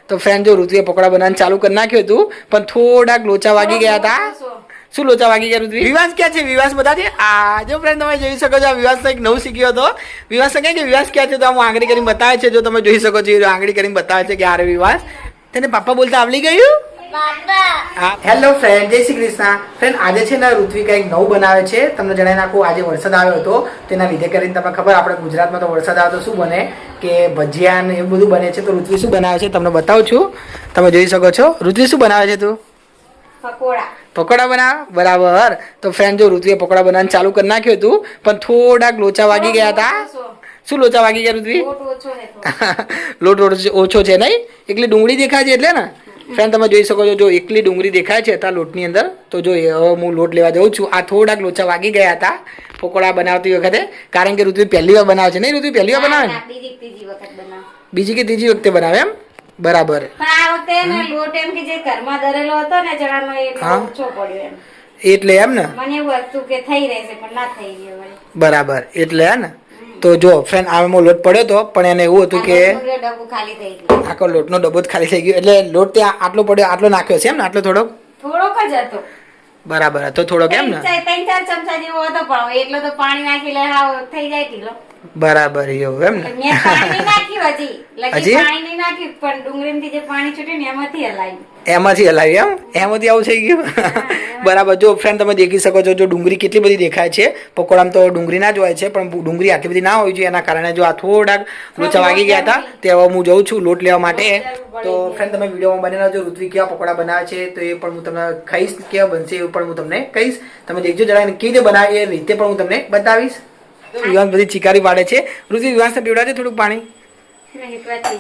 તો ફ્રેન્ડ જો ઋતુએ પકોડા બનાવવાનું ચાલુ કરી નાખ્યું હતું પણ થોડાક લોચા વાગી ગયા હતા. શું લોચા વાગી ગયા ઋત્વી? વિવાસ ક્યાં છે? વિવાસ બતાજે. આ જો ફ્રેન્ડ તમે જોઈ શકો છો આ વિવાસ એક નવું શીખ્યો હતો. વિવાસ કહે કે વિવાસ ક્યાં છે તો આમ આંગળી કરીને બતાવે છે. જો તમે જોઈ શકો છો આંગળી કરીને બતાવે છે કે આરે વિવાસ તને પાપા બોલતા આવડી ગયું? હા હેલો ફ્રેન્ડ, જય શ્રી કૃષ્ણ. ફ્રેન્ડ આજે છે ને ઋત્વી કંઈક નવું બનાવે છે. તમને જણાવી નાખું, આજે વરસાદ આવ્યો હતો તેના લીધે કરીને તમને ખબર આપણે ગુજરાતમાં તો વરસાદ આવે તો શું બને કે ભજીયા ને એવું બધું બને છે. તો ઋત્વી શું બનાવે છે તમને બતાવું છું. તમે જોઈ શકો છો ઋત્વી શું બનાવે છે તું? પકોડા બનાવ. બરાબર. તો ફ્રેન્ડ જો ઋત્વીએ પકોડા બનાવવાનું ચાલુ કરી નાખ્યું હતું પણ થોડાક લોચા વાગી ગયા હતા. શું લોચા વાગી ગયા ઋત્વી? લોટ ઓછો છે નહીં? એકલી ડુંગળી દેખાય છે એટલે ને ફ્રેન્ડ તમે જોઈ શકો છો જો એકલી ડુંગળી દેખાય છે અત્યારે લોટની અંદર. તો જો હવે હું લોટ લેવા જાઉં છું. આ થોડાક લોચા વાગી ગયા હતા પકોડા બનાવતી વખતે, કારણ કે ઋત્વી પહેલી વાર બનાવે છે. નહીં ઋત્વી પહેલી વાર બનાવે ને? બીજી કે ત્રીજી વખતે બનાવે એમ? બરાબર. એટલે એમ ને? બરાબર. એટલે હે ને? તો જો ફ્રેન્ડ આમાં લોટ પડ્યો હતો પણ એને એવું હતું કે આખો લોટનો ડબ્બો જ ખાલી થઈ ગયો. એટલે લોટ ત્યાં આટલો પડ્યો, આટલો નાખ્યો છે એમ ને? આટલો થોડોક જ હતો. બરાબર હતો થોડોક એમ ને? 3-4 ચમચા જેવો હતો પણ એટલો તો પાણી નાખી લે હાવ થઈ જાય ઢીલો. બરાબર એવું એમ ને? મેં પાણી નાખ્યું હજી પાણી નહીં નાખ્યું પણ ડુંગળીમાંથી જે પાણી છૂટ્યું ને એમાંથી હલાવ્યું. એમાંથી હલાવ્યું એમ? એમાંથી આવું થઈ ગયું? બરાબર. જો ફ્રેન્ડ તમે દેખી શકો છો જો ડુંગળી કેટલી બધી દેખાય છે. પકોડામાં તો ડુંગળી ના જ હોય છે પણ ડુંગળી આટલી બધી ના હોય છે. એના કારણે જો આ થોડાક લોચા વાગી ગયા હતા તે હવે હું જઉં છું લોટ લેવા માટે. તો ફ્રેન્ડ તમે વિડીયોમાં બનેલા જો ઋત્વી કેવા પકોડા બનાવે છે તો એ પણ હું તમને કહીશ, કેવા બનશે એવું પણ હું તમને કહીશ. તમે દેખજો જરા કેવી રીતે બનાવે એ રીતે પણ હું તમને બતાવીશ. વિવાસ બધી ચિકારી પાડે છે. ઋત્વી વિવાસને પીવડાવજે થોડુંક પાણી.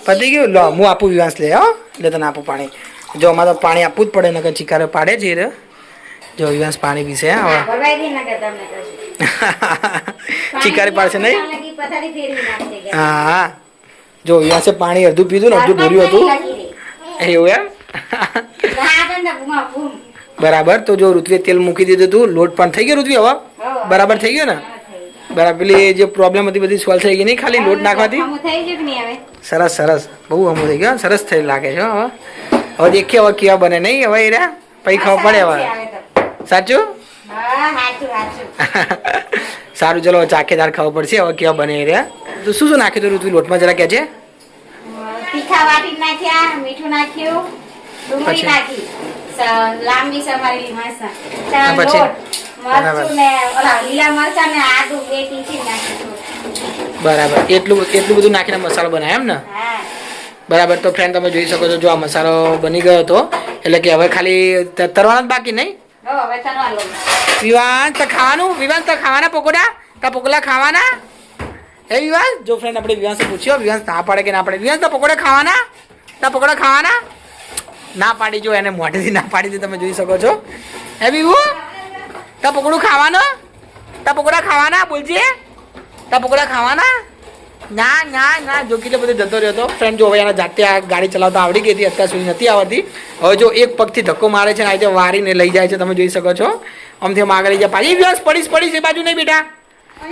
પતી ગયું? લો હું આપું વિવાસ લે. હો એટલે તને આપું પાણી. જો અમારે તો પાણી આપવું જ પડે નકર ચિકારે પાડે છે. જો વિવાસ પાણી પીશે. ચિકારી પાડશે નહીં? હા જો વિવાસે પાણી અડધું પીધું ને અડધું ઢોર્યું હતું એવું એમ? બરાબર. તો જો ઋત્વીએ તેલ મૂકી દીધું હતું. લોટ પણ થઈ ગયો ઋત્વી હવે? બરાબર થઈ ગયો ને? બરાબર. પેલી જે પ્રોબ્લેમ હતી બધી સોલ્વ થઈ ગઈ નહીં ખાલી લોટ નાખવાથી? સરસ સરસ. બહુ હમું થઈ ગયો. સરસ થઈ લાગે છે. હવે દેખીએ હવે કેવા બને નહીં હવે એ રહ્યા પછી ખબર પડે હવે. સાચું? સારું ચલો ચાખેદાર ખબર પડશે હવે કેવા બને એ રહ્યા. તો શું શું નાખ્યું હતું ઋત્વી લોટમાં જરા કે છે? તીખા વાટી નાખ્યા, મીઠું નાખ્યું, ડુંગળી નાખી, લાંબી સમારેલી મરચાં, મરચું ને ઓલા લીલા મરચાં ને આદુ બે ટીચી નાખ્યું. બરાબર. એટલું બધું નાખીને મસાલો બનાવે એમ ને? બરાબર. તો ફ્રેન્ડ તમે જોઈ શકો છો જો આ મસાલો બની ગયો હતો એટલે કે હવે ખાલી તરવાનો જ બાકી નહીં? વિવાસ તો ખાવાનું? વિવાસ તો ખાવાના પકોડા? તા પકોડા ખાવાના? હે વિવાસ? જો ફ્રેન્ડ આપણે વિવાસને પૂછ્યો વિવાસ ના પાડે કે ના પાડે? વિવાસ તો પકોડા ખાવાના? તા પકોડા ખાવાના? ના પાડી. જો એને મોઢેથી ના પાડી દીધી તમે જોઈ શકો છો. હે વિવુ? તા પકોડું ખાવાનો? તા પકોડા ખાવાના? બોલજે. તા પકોડા ખાવાના? ના ના ના. જો કેટલો બધો જતો રહ્યો હતો ફ્રેન્ડ. જો હવે એના જાતે આ ગાડી ચલાવતા આવડી ગઈ હતી, અત્યાર સુધી નથી આવડતી. હવે જો એક પગથી ધક્કો મારે છે ને આજે વારીને લઈ જાય છે. તમે જોઈ શકો છો આમથી આમ આગળ લઈ જાય. પાછી વિવાસ પડીશ એ બાજુ નહીં બેટા,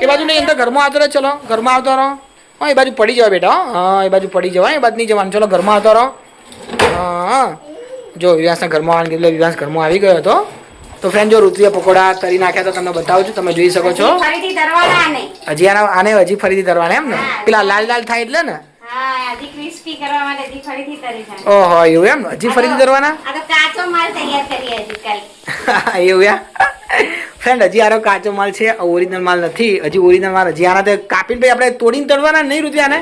એ બાજુ નહીં. અંદર ઘરમાં આવતો રહો. ચલો ઘરમાં આવતો રહો. હા એ બાજુ પડી જવા બેટા. હા એ બાજુ પડી જવા, એ બાજુ નહીં જવાનું. ચલો ઘરમાં આવતો રહો. હા જો વિવાસના ઘરમાં આવવાનું કીધું વિવાસ ઘરમાં આવી ગયો હતો. તો ફ્રેન્ડ જો ઋત્વીએ પકોડા તરી નાખ્યા તો તમને બતાવું છું. તમે જોઈ શકો છો હજી આને હજી ફરીથી તરવાના એમ ને? પેલા લાલ લાલ થાય એટલે ને? ઓહો એવું એમ? હજી ફરીથી તરવાના? એવું એમ? ફ્રેન્ડ હજી આનો કાચો માલ છે, ઓરિજિનલ માલ નથી. હજી ઓરિજિનલ માલ હજી આના તો કાપીને ભાઈ આપણે તોડીને તળવાના નહીં ઋત્વી? આને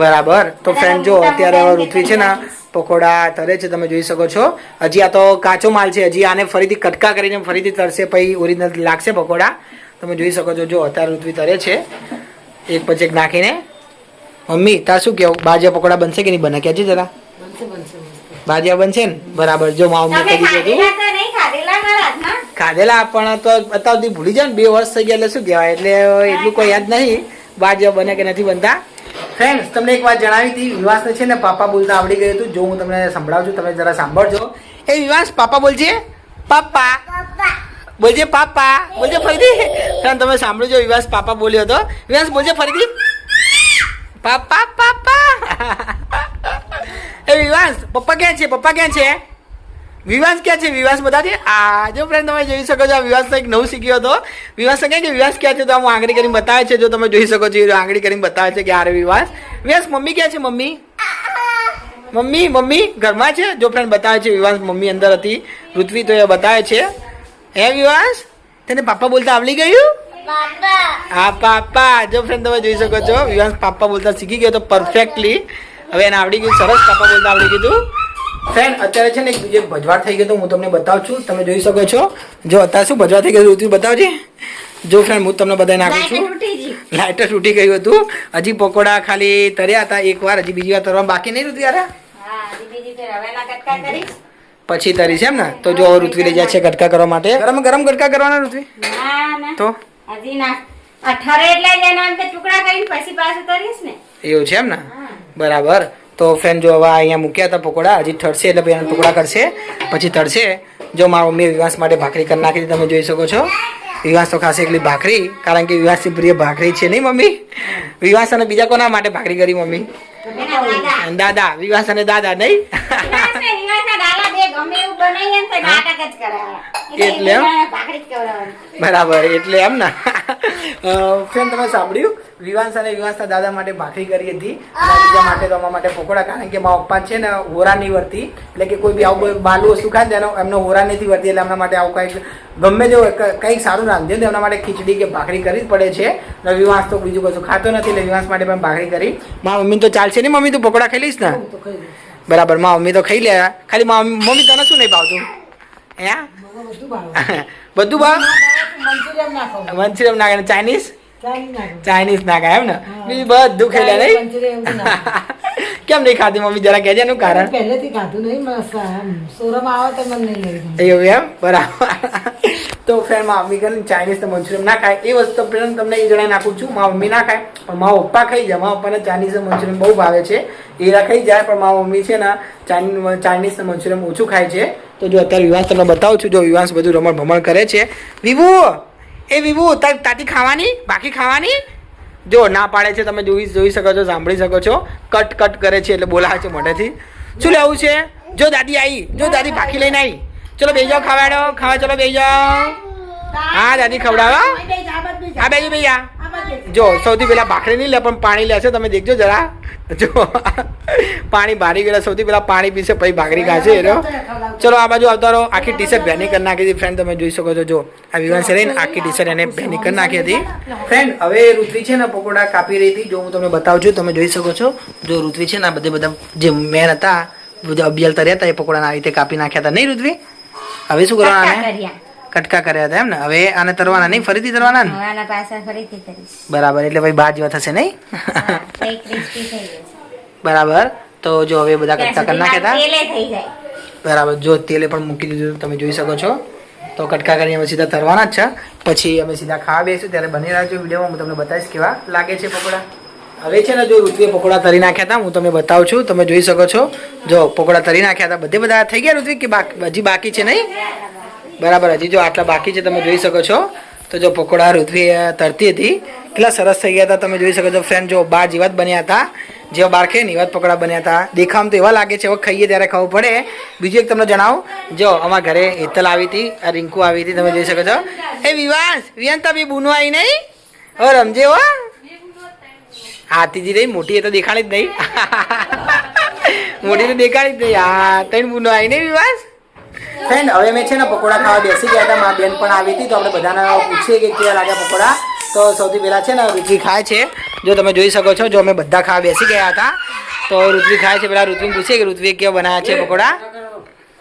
બરાબર. તો ફ્રેન્ડ જો અત્યારે ઋત્વી છે ને પકોડા તરે છે. તમે જોઈ શકો છો હજી આ તો કાચો માલ છે. હજી આને ફરીથી કટકા કરીને ફરીથી તરશે પછી ઓરિજિનલ લાગશે પકોડા. તમે જોઈ શકો છો જો અત્યારે ઋત્વી તરે છે એક પછી એક નાખીને. મમ્મી તાર શું કેવું? બાજિયા પકોડા બનશે કે નહીં બને? કે છે જરા. બાજિયા બનશે ને? બરાબર. જો માવું મેં કહી દીધું ખાધેલા પણ તો અત્યાર સુધી ભૂલી જાય ને 2 વર્ષ થઈ ગયા એટલે શું કહેવાય એટલે એટલું કોઈ યાદ નહીં બાજિયા બને કે નથી બનતા. ફ્રેન્ડ્સ તમને એક વાત જણાવી હતી વિવાસને છે ને પાપા બોલતા આવડી ગયું હતું. જો હું તમને સંભળાવું છું તમે જરા સાંભળજો. એ વિવાસ પાપા બોલજે. પાપા બોલજે. પાપા બોલજે ફરીથી. ફ્રેન્ડ તમે સાંભળજો વિવાસ પાપા બોલ્યો હતો. વિવાસ બોલજે ફરીથી. પાપા પાપા એ વિવાસ પપ્પા ક્યાં છે? પપ્પા ક્યાં છે? વિવાસ ક્યાં છે? વિવાસ બતાજે. આ જો ફ્રેન્ડ તમે જોઈ શકો છો, આ વિવાસ એક નવું શીખ્યો હતો. વિવાસ કહે કે વિવાસ ક્યાં છે? તો આમ આંગળી કરીને બતાવે છે. જો તમે જોઈ શકો છો, આંગળી કરીને બતાવે છે કે આરે વિવાસ. વિવાસ મમ્મી ક્યાં છે? મમ્મી મમ્મી મમ્મી ઘરમાં છે. જો ફ્રેન્ડ બતાવે છે વિવાસ મમ્મી અંદર હતી. ઋત્વી તો એ બતાવે છે. હે વિવાસ, તને પાપા બોલતા આવડી ગયું? હા પાપા. જો ફ્રેન્ડ તમે જોઈ શકો છો, વિવાસ પાપા બોલતા શીખી ગયો તો પરફેક્ટલી. હવે એને આવડી ગયું, સરસ પાપા બોલતા આવડી ગયું. ફ્રેન્ડ અત્યારે છે ને એક બીજો ભજવાડ થઈ ગયો તો હું તમને બતાવું છું. તમે જોઈ શકો છો. જો અત્યારે શું ભજવાડ થઈ ગયું ઋત્વી બતાવજે. જો ફ્રેન્ડ હું તમને બધાને નાખું છું. લાઇટર તૂટી ગયું હતું. હજી પકોડા ખાલી તર્યા હતા એક વાર, હજી બીજી વાર તરવા બાકી નહીં ઋત્વી યાર. પછી તરી છે એમ ને? તો જો ઋત્વી લઈ જાય છે ગટકા કરવા માટે. ગરમ ગરમ ગટકા કરવાના ઋત્વી? તો હજી ના અઠારે એટલે એના અંતે ટુકડા કરીને પછી પાછું તરીશ ને. એવું છે એમ ને? બરાબર. તો ફ્રેન્ડ જો હવે અહીંયા મૂક્યા હતા પકોડા, હજી ઠરશે એટલે પછી ટુકડા કરશે પછી તળશે. જો મારા મમ્મીએ વિવાસ માટે ભાખરી કરી નાખી તમે જોઈ શકો છો. વિવાસ તો ખાસ એકલી ભાખરી, કારણ કે વિવાસની પ્રિય ભાખરી છે નહીં મમ્મી? વિવાસ અને બીજા કોના માટે ભાખરી કરી મમ્મી? દાદા. વિવાસ અને દાદા નહીં? એટલે બરાબર. એટલે એમ ને ફ્રેન્ડ તમે સાંભળ્યું, વિવાસ અને વિવાસના દાદા માટે ભાખરી કરી હતી અને બીજા માટે તો અમારા માટે પકોડા. કારણ કે મારા પપ્પા છે ને હોરા નહીં વર્તી, એટલે કે કોઈ બી આવું બાલું વસ્તુ ખાય ને એમનો હોરા નથી વર્તી, એટલે એમના માટે આવું કંઈક ગમે જો કંઈક સારું રાંધ્યું તો એમના માટે ખીચડી કે ભાખરી કરવી જ પડે છે. અને વિવાસ તો બીજું કશું ખાતો નથી, એટલે વિવાસ માટે પણ ભાખરી કરી. મારા મમ્મી તો ચાલશે નહીં મમ્મી? તું પકોડા ખાઈ લઈશ ને? બરાબર. મારા મમ્મી તો ખાઈ લે. ખાલી મમ્મી તને શું નહીં ભાવતું? હે બધું ભાવ? મંચુરિયમ નાખે. ચાઇનીઝ? ચાઇનીઝ નાખે એમ ને? બીજું બધું ખાઈ લે નહીં? કેમ નહીં ખાતી મમ્મી? જરા કહેજે એનું કારણ. પહેલેથી ખાધું નહીં, શોરૂમ આવે તો મને નહીં લઈ. એવું એમ? બરાબર. તો ફ્રેન્ડ મારા મમ્મી કરીને ચાઇનીઝ તો મંચુરિયમ ના ખાય. એ વસ્તુ ફ્રેન્ડ તમને એ જણાવી નાખું છું. મારા મમ્મી ના ખાય પણ મારા પપ્પા ખાઈ જાય. મારા પપ્પાને ચાઇનીઝ મંચુરિયમ બહુ ભાવે છે, એ ખાઈ જાય. પણ મારા મમ્મી છે ને ચાઇનીઝ મંચુરિયમ ઓછું ખાય છે. તો જો અત્યારે વિવાસ તમને બતાવું છું. જો વિવાસ બધું રમણ ભમણ કરે છે. વિભુ, એ વિભુ તાતી ખાવાની બાકી ખાવાની? જો ના પાડે છે. તમે જોઈ શકો છો, સાંભળી શકો છો. કટ કટ કરે છે એટલે બોલાવે છે મોઢેથી. શું લેવું છે? જો દાદી આવી, જો દાદી બાકી લઈને આવી. ચલો બેસી જાઓ, ખાવાડો ખાવા. ચલો બેસી જાઓ. હા દાદી ખવડાવો. હા બેસી ભૈયા. જો સૌથી પહેલા ભાખરી નહીં લે પણ પાણી લેશે. તમે દેખજો જરા. જો પાણી ભારી ગયેલા. સૌથી પહેલા પાણી પીશે પછી ભાખરી ખાશે એનો. ચલો આ બાજુ આવતા રહો. આખી ટી શર્ટ ભેની કરી નાખી હતી ફ્રેન્ડ. તમે જોઈ શકો છો. જો આ વિવાસ રહીને આખી ટી શર્ટ એને ભેની કરી નાખી હતી ફ્રેન્ડ. હવે ઋત્વી છે ને પકોડા કાપી રહી હતી. જો હું તમને બતાવું છું. તમે જોઈ શકો છો. જો ઋત્વી છે ને આ બધા જે મેન હતા, બધા અબિયલ તર્યા હતા, એ પકોડાને આવી રીતે કાપી નાખ્યા હતા નહીં ઋત્વી? હવે શું કરવાના? કટકા કર્યા હતા એમ ને? હવે આને તરવાના નહીં? ફરીથી તરવાના ને? બરાબર. એટલે ભાઈ બાર જેવા થશે નહીં? બરાબર. તો જો હવે બધા કટકા કરી નાખ્યા હતા. બરાબર. જો તેલે પણ મૂકી દીધું તમે જોઈ શકો છો. તો કટકા કરીને અમે સીધા તરવાના જ છે. પછી અમે સીધા ખાવા બેસીશું. ત્યારે બની રહેજો વિડીયોમાં. હું તમને બતાવીશ કેવા લાગે છે પકોડા. હવે છે ને જો ઋત્વીએ પકોડા તરી નાખ્યા હતા. હું તમને બતાવું છું. તમે જોઈ શકો છો. જો પકોડા તરી નાખ્યા હતા. બધા થઈ ગયા ઋત્વી કે હજી બાકી છે નહીં? બરાબર. હજી જો આટલા બાકી છે. તમે જોઈ શકો છો. તો જો પકોડા ઋત્વી તરતી હતી, કેટલા સરસ થઈ ગયા હતા. તમે જોઈ શકો છો ફ્રેન્ડ. જો બાર જેવા જ બન્યા હતા. જેવા બાર ખાઈ ને એવા જ પકોડા બન્યા હતા. દેખાવામાં તો એવા લાગે છે, હવે ખાઈએ ત્યારે ખાવું પડે. બીજું એક તમને જણાવું. જો અમારા ઘરે હેતલ આવી હતી, આ રિંકુ આવી હતી. તમે જોઈ શકો છો. એ વિવાસ વિયંતા બી બુનો આવી નહીં? હવે રમજે હો. હા ત્રીજી રહી, મોટી એ તો દેખાડી જ નહીં. મોટી તો દેખાડી જ નહીં. હા ત્રણ બુનો આવી નહીં વિવાસ? ફ્રેન્ડ હવે મેં છે ને પકોડા ખાવા બેસી ગયા હતા. મારા બેન પણ આવી હતી. તો આપણે બધાને પૂછીએ કે કેવા લાગ્યા પકોડા. તો સૌથી પહેલાં છે ને ઋત્વી ખાય છે. જો તમે જોઈ શકો છો. જો અમે બધા ખાવા બેસી ગયા હતા. તો ઋત્વી ખાય છે. પહેલાં ઋત્વીને પૂછીએ કે ઋત્વીએ કેવા બનાવ્યા છે પકોડા.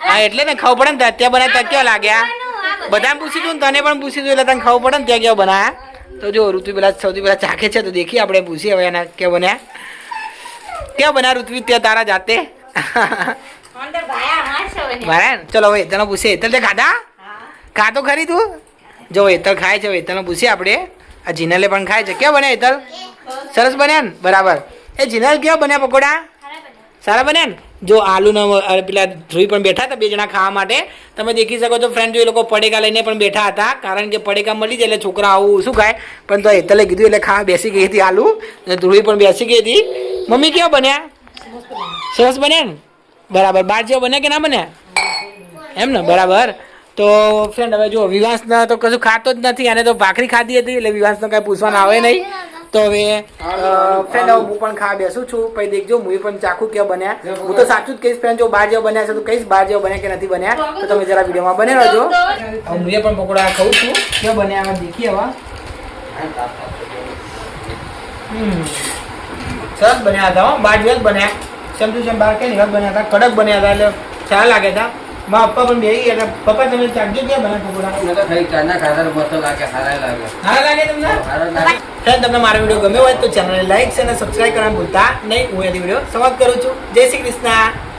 હા એટલે ને ખાવું પડે ને. ત્યાં બનાવ્યા ત્યાં કેવા લાગ્યા? બધાને પૂછી દઉં, તને પણ પૂછી દઉં, એટલે તને ખાવું પડે ને ત્યાં કેવા બનાવ્યા. તો જો ઋત્વી પહેલાં સૌથી પહેલાં ચાખે છે. તો દેખીએ આપણે પૂછીએ હવે એના કેવા બન્યા. કેવા બનાવ્યા ઋત્વી ત્યાં તારા જાતે? ચલો હવે તને પૂછીએ. હેતલ તે ખાધા? ખાતો ખરી તું? જો હેતલ ખાય છે. હેતલને પૂછીએ આપણે. આ જીનલે પણ ખાય છે. કેવા બન્યા હેતલ? સરસ બન્યા ને? બરાબર. એ જીનલ કેવા બન્યા પકોડા? સારા બન્યા ને? જો આલુના પેલા ધ્રુવી પણ બેઠા હતા 2 જણા ખાવા માટે. તમે દેખી શકો છો ફ્રેન્ડ, જો એ લોકો પડેકા લઈને પણ બેઠા હતા, કારણ કે પડેકા મળી જાય એટલે છોકરા આવું શું ખાય. પણ તો હેતલે કીધું એટલે ખાવા બેસી ગઈ હતી આલુ, અને ધ્રુવી પણ બેસી ગઈ હતી. મમ્મી કેવા બન્યા? સરસ બન્યા ને? બરાબર. બાર જેવા બન્યા કે ના બન્યા? એમ ને? બરાબર. તો ફ્રેન્ડ હવે જો વિવાસના તો કશું ખાતો જ નથી, અને તો ભાખરી ખાધી હતી એટલે વિવાસને કાંઈ પૂછવાનું આવે નહીં. તો હવે ફ્રેન્ડ હવે હું પણ ખાવા બેસું છું. પછી દેખજો હું પણ ચાખું કેવા બન્યા. હું તો સાચું જ કહીશ ફ્રેન્ડ, જો બાર જેવા બન્યા છે તો કહીશ બાર જેવા બન્યા કે નથી બન્યા, તો તમે જરા વિડીયોમાં બને રહેજો. હવે હું પણ પકોડા ખાઉં છું, કેવા બન્યા હવે દેખીએ. હવે સરસ બન્યા હતા, બાર જેવા જ બન્યા. સેમ ટુ સેમ બાર કે એવા બન્યા હતા, કડક બન્યા હતા, એટલે સારા લાગ્યા હતા. મારા પપ્પા પણ બેસી ગયા હતા. પપ્પા તમે ચાખજો ક્યાં બન્યા પકોડા? સારા લાગે તમને? ફ્રેન્ડ, તમને મારો વિડીયો ગમ્યો હોય તો ચેનલને લાઈક અને સબસ્ક્રાઈબ કરવાનું ભૂલતા નહીં. હું એની વિડીયો સમાપ્ત કરું છું. જય શ્રી કૃષ્ણ.